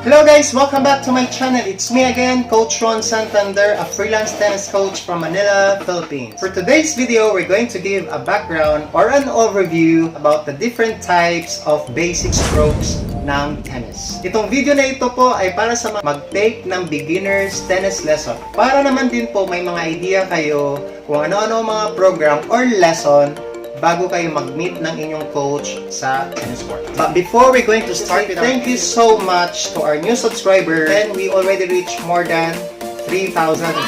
Hello guys, welcome back to my channel. It's me again, Coach Ron Santander, a freelance tennis coach from Manila, Philippines. For today's video, we're going to give a background or an overview about the different types of basic strokes ng tennis. Itong video na ito po ay para sa mag-take ng beginner's tennis lesson. Para naman din po may mga idea kayo kung ano-ano mga program or lesson bago kayo mag-meet ng inyong coach sa tennis court. But before we're going to start, thank you so much to our new subscriber, and we already reached more than 3,000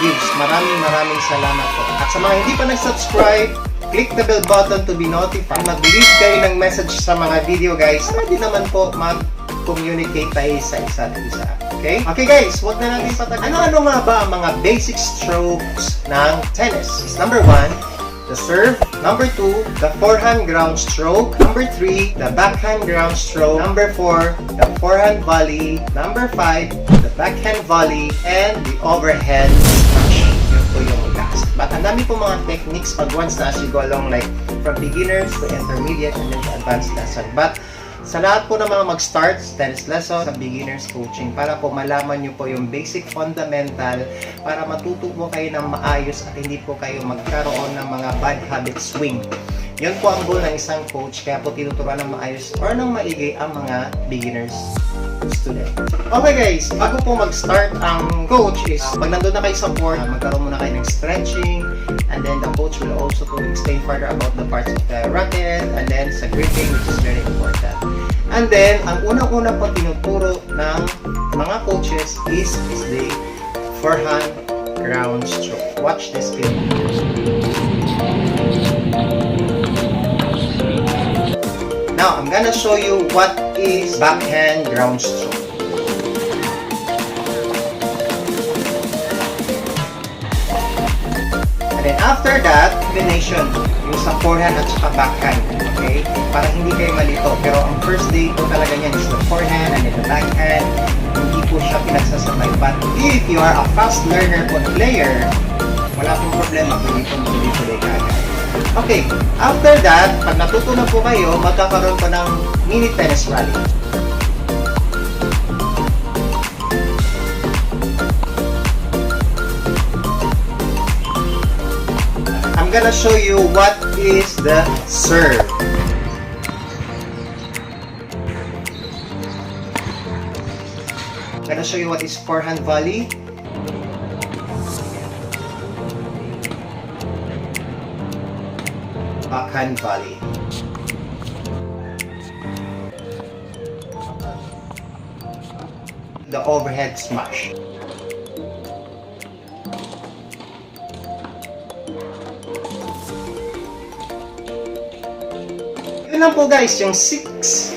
views. Maraming salamat po. At sa mga hindi pa nag-subscribe, click the bell button to be notified. Mag-leave kayo ng message sa mga video guys. Pwede naman po mag-communicate tayo sa isa't isa. Okay? Okay guys, huwag na natin patagal. Ano-ano nga ba ang mga basic strokes ng tennis? Number 1, the serve. Number 2, the forehand ground stroke. Number 3, the backhand ground stroke. Number 4, the forehand volley. Number 5, the backhand volley. And the overhead smash. Yun po yung last. But ang dami po mga techniques pag once na as you go along, like from beginners to intermediate and then to advanced lesson. But sa lahat po ng mga mag-start tennis lesson sa beginners coaching, para po malaman nyo po yung basic fundamental, para matuto po kayo ng maayos at hindi po kayo magkaroon ng mga bad habit swing. Yun po ang goal ng isang coach, kaya po tinuturuan ng maayos or ng maigi ang mga beginners student. Okay guys, bago po mag-start ang coach is, pag nandun na kayo sa court, magkaroon muna kayo ng stretching, and then the coach will also to explain further about the parts of the racket, and then sa gripping, which is very important. And then, ang unang-una po tinuturo ng mga coaches is the forehand ground stroke. Watch this video. Now, I'm gonna show you what is backhand ground stroke. And then after that, combination yung sa forehand at saka backhand. Okay? Para hindi kayo malito. Pero ang first day po talaga niyan is the forehand and then the backhand. Hindi po siya pinagsasabay. But if you are a fast learner po player, wala pong problema kung hindi po tuloy kagad. Okay, after that, pag natuto na po kayo, magkakaroon po ng mini tennis rally. I'm gonna show you what is the serve. I'm gonna show you what is forehand volley. Backhand volley. The overhead smash. Yun lang po guys, yung 6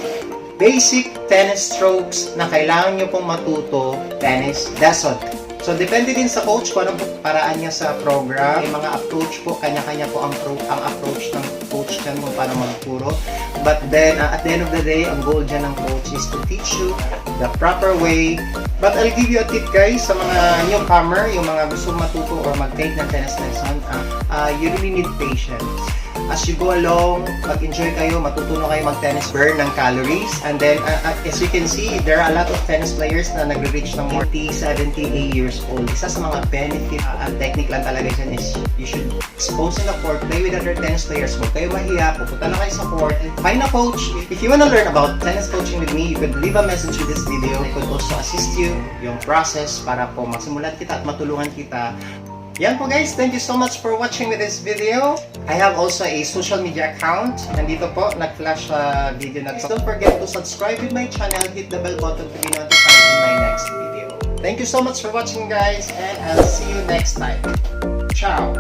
basic tennis strokes na kailangan nyo pong matuto tennis lesson. So, depende din sa coach kung anong paraan niya sa program. May mga approach po, kanya-kanya po ang approach ng coach niya kung paano magturo. But then, at the end of the day, ang goal dyan ng coach is to teach you the proper way. But I'll give you a tip guys, sa mga newcomer, yung mga gusto matuto or mag-take ng tennis lesson, you really need patience. As you go along, mag-enjoy kayo, matutunan kayo mag-tennis, burn ng calories. And then, as you can see, there are a lot of tennis players na nag-reach ng 40, 70, 80 years old. Isa sa mga benefit at technique lang talaga dyan is you should expose in the court, play with other tennis players. Huwag kayo mahiya, pupunta lang kayo sa court, and find a coach. If you wanna learn about tennis coaching with me, you could leave a message with this video. I could also assist you yung process para po masimulan kita at matulungan kita. Yan po guys, thank you so much for watching with this video. I have also a social media account. Nandito po, nag-flash video na to. Don't forget to subscribe with my channel, hit the bell button to be notified in my next video. Thank you so much for watching guys, and I'll see you next time. Ciao!